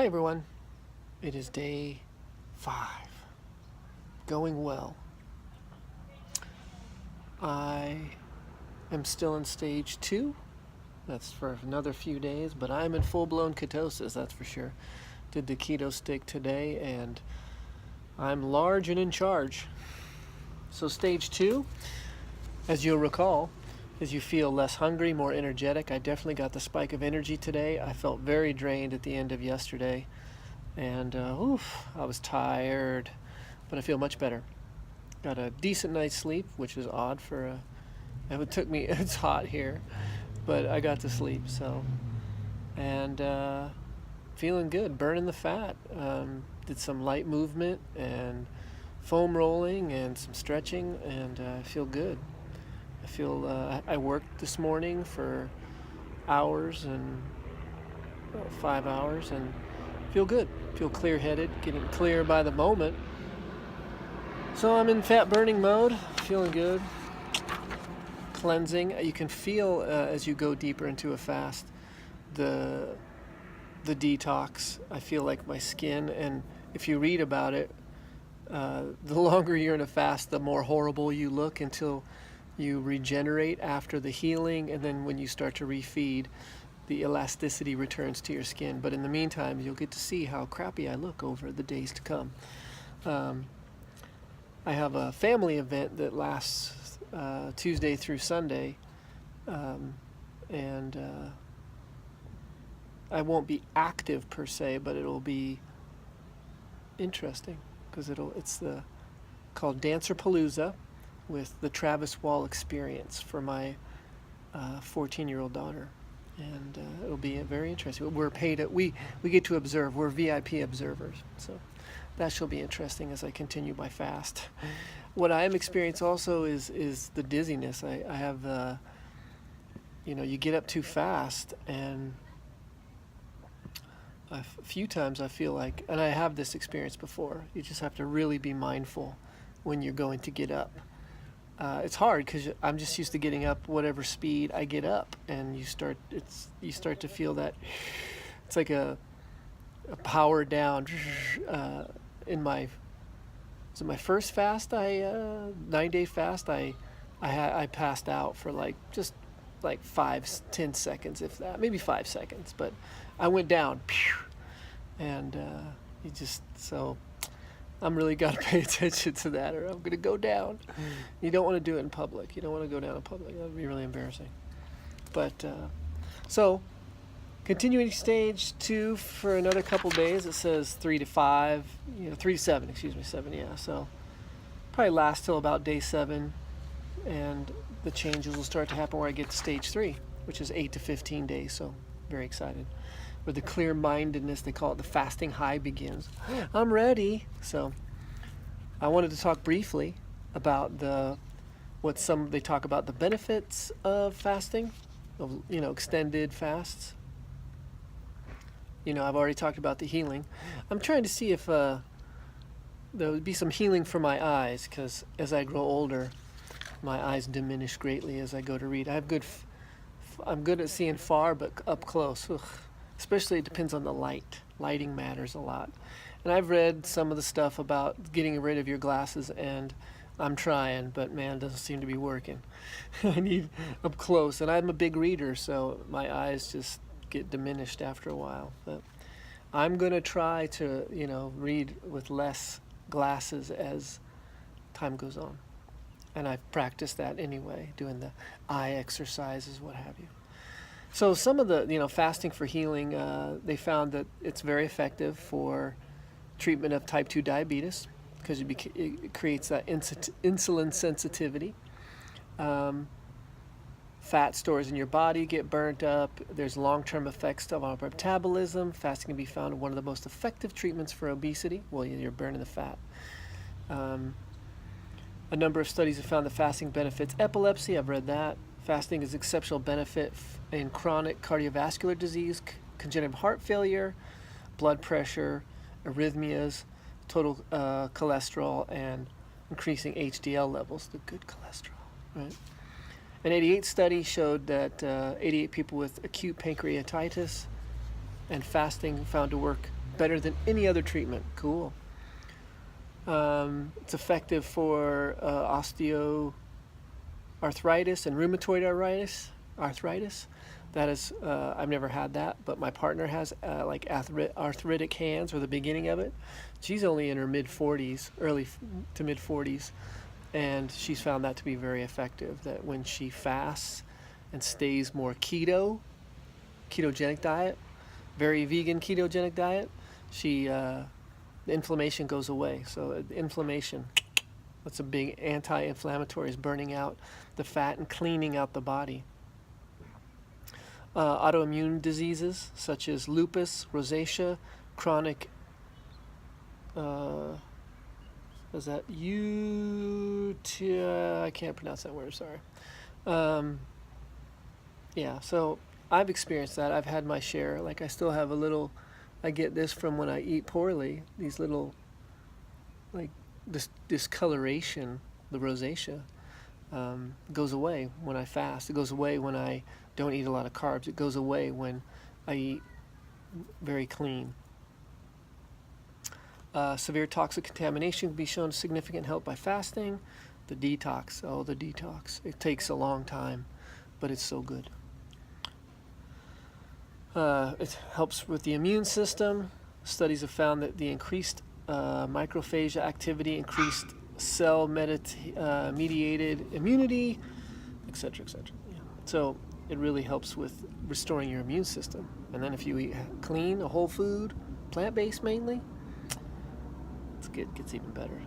Hi everyone, it is day 5, going well. I am still in stage 2, that's for another few days, but I'm in full-blown ketosis, that's for sure. Did the keto stick today and I'm large and in charge. So stage 2, as you'll recall, is you feel less hungry, more energetic. I definitely got the spike of energy today. I felt very drained at the end of yesterday. And I was tired, but I feel much better. Got a decent night's sleep, which is odd for it took me, it's hot here, but I got to sleep, so. And feeling good, burning the fat. Did some light movement and foam rolling and some stretching, and I feel good. I feel, I worked this morning for hours and 5 hours and feel good. Feel clear-headed, getting clear by the moment. So I'm in fat burning mode, feeling good. Cleansing. You can feel as you go deeper into a fast the detox. I feel like my skin, and if you read about it, the longer you're in a fast, the more horrible you look until you regenerate after the healing, and then when you start to refeed, the elasticity returns to your skin. But in the meantime, you'll get to see how crappy I look over the days to come. I have a family event that lasts Tuesday through Sunday, and I won't be active per se, but it'll be interesting because it's called Dancerpalooza with the Travis Wall Experience for my 14-year-old daughter. And it'll be very interesting. We're paid, we get to observe, we're VIP observers. So that shall be interesting as I continue my fast. What I am experiencing also is the dizziness. I have, you get up too fast, and a few times I feel like, and I have this experience before, you just have to really be mindful when you're going to get up. It's hard because I'm just used to getting up whatever speed I get up, and you start to feel that it's like a power down. In my first fast, 9-day fast, I passed out for just 5-10 seconds, if that, maybe 5 seconds, but I went down, and so. I'm really got to pay attention to that, or I'm going to go down. You don't want to do it in public. You don't want to go down in public. That would be really embarrassing. But, so, continuing stage 2 for another couple days. It says 3 to 5, 3 to 7, 7, yeah. So, probably last till about day 7, and the changes will start to happen where I get to stage 3, which is 8 to 15 days, so very excited. Where the clear-mindedness, they call it, the fasting high begins. I'm ready. So I wanted to talk briefly about they talk about the benefits of fasting, of extended fasts. I've already talked about the healing. I'm trying to see if there would be some healing for my eyes, because as I grow older, my eyes diminish greatly as I go to read. I'm good at seeing far, but up close, especially it depends on the light. Lighting matters a lot. And I've read some of the stuff about getting rid of your glasses, and I'm trying, but man, it doesn't seem to be working. I need up close, and I'm a big reader, so my eyes just get diminished after a while. But I'm going to try to, read with less glasses as time goes on. And I've practiced that anyway, doing the eye exercises, what have you. So some of the, fasting for healing, they found that it's very effective for treatment of type 2 diabetes because it creates that insulin sensitivity. Fat stores in your body get burnt up. There's long-term effects of our metabolism. Fasting can be found one of the most effective treatments for obesity. Well, you're burning the fat. A number of studies have found that fasting benefits epilepsy. I've read that. Fasting is exceptional benefit in chronic cardiovascular disease, congenital heart failure, blood pressure, arrhythmias, total cholesterol, and increasing HDL levels, the good cholesterol, right? An 88 study showed that 88 people with acute pancreatitis and fasting found to work better than any other treatment. Cool. It's effective for osteoarthritis and rheumatoid arthritis. That is, I've never had that, but my partner has like arthritic hands, or the beginning of it. She's only in her mid 40s, early to mid 40s, and she's found that to be very effective. That when she fasts and stays more ketogenic diet, very vegan ketogenic diet, the inflammation goes away. So the inflammation, that's a big anti-inflammatory, is burning out the fat and cleaning out the body. Autoimmune diseases such as lupus, rosacea, chronic, I can't pronounce that word, sorry. Yeah, so I've experienced that. I've had my share. Like, I still have a little, I get this from when I eat poorly, these little, like, discoloration, the rosacea, goes away when I fast. It goes away when I don't eat a lot of carbs. It goes away when I eat very clean. Severe toxic contamination can be shown significant help by fasting. The detox, the detox. It takes a long time, but it's so good. It helps with the immune system. Studies have found that the increased macrophage activity, increased cell mediated immunity, etc., etc. Yeah. So it really helps with restoring your immune system. And then if you eat clean, a whole food, plant-based mainly, it gets even better.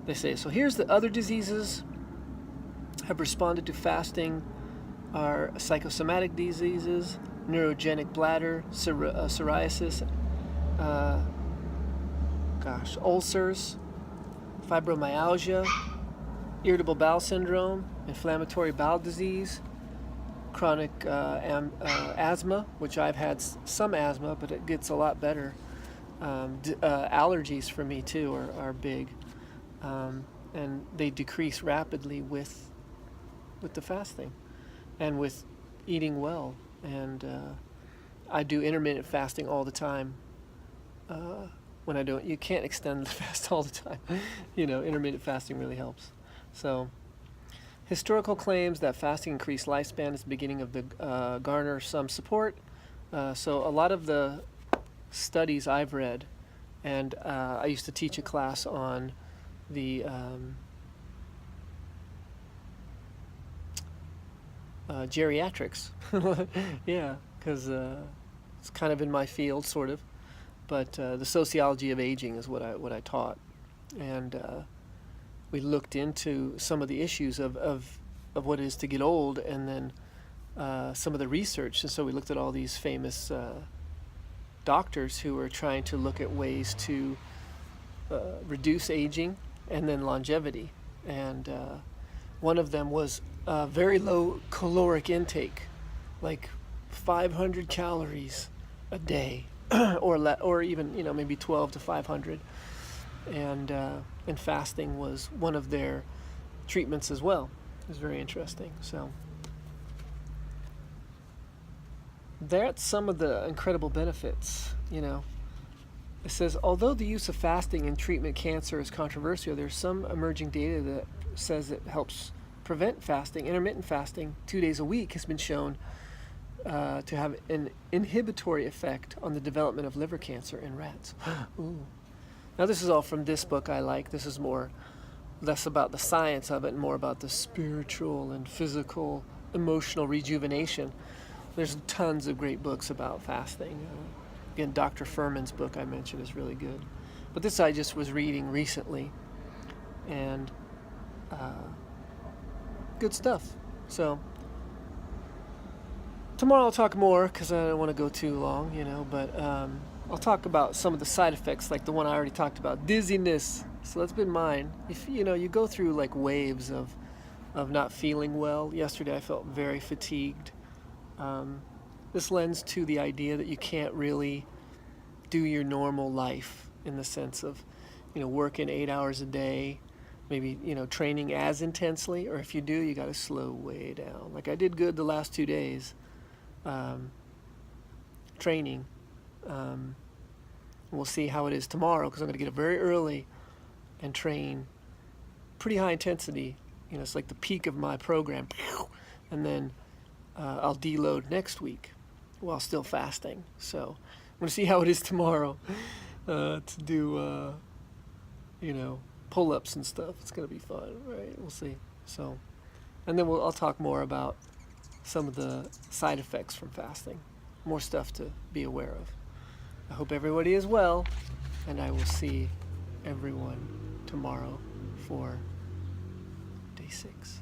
They say, so here's the other diseases have responded to fasting are psychosomatic diseases, neurogenic bladder, psoriasis, ulcers, fibromyalgia, irritable bowel syndrome, inflammatory bowel disease, chronic asthma, which I've had some asthma, but it gets a lot better. Allergies for me too are big, and they decrease rapidly with the fasting and with eating well. And I do intermittent fasting all the time. When I do it, you can't extend the fast all the time. Intermittent fasting really helps. So, historical claims that fasting increased lifespan is the beginning of the garner some support. So a lot of the studies I've read, and I used to teach a class on the geriatrics. Yeah, because it's kind of in my field, sort of. But the sociology of aging is what I taught, and we looked into some of the issues of what it is to get old, and then some of the research. And so we looked at all these famous doctors who were trying to look at ways to reduce aging and then longevity. And one of them was very low caloric intake, like 500 calories a day, or even maybe 12 to 500. And fasting was one of their treatments as well. It was very interesting. So that's some of the incredible benefits. It says, although the use of fasting in treatment cancer is controversial, there's some emerging data that says it helps prevent fasting. Intermittent fasting 2 days a week has been shown to have an inhibitory effect on the development of liver cancer in rats. Ooh. Now this is all from this book I like. This is less about the science of it and more about the spiritual and physical, emotional rejuvenation. There's tons of great books about fasting. Again, Dr. Furman's book I mentioned is really good. But this I just was reading recently, and good stuff. So tomorrow I'll talk more because I don't want to go too long, but I'll talk about some of the side effects, like the one I already talked about, dizziness. So that's been mine. If you go through like waves of not feeling well. Yesterday I felt very fatigued. This lends to the idea that you can't really do your normal life in the sense of, working 8 hours a day, maybe, training as intensely, or if you do, you got to slow way down. Like I did good the last 2 days, training, We'll see how it is tomorrow because I'm going to get up very early and train pretty high intensity. You know, it's like the peak of my program. And then I'll deload next week while still fasting. So I'm going to see how it is tomorrow to do, you know, pull-ups and stuff. It's going to be fun, right? We'll see. So, and then I'll talk more about some of the side effects from fasting. More stuff to be aware of. I hope everybody is well, and I will see everyone tomorrow for day 6.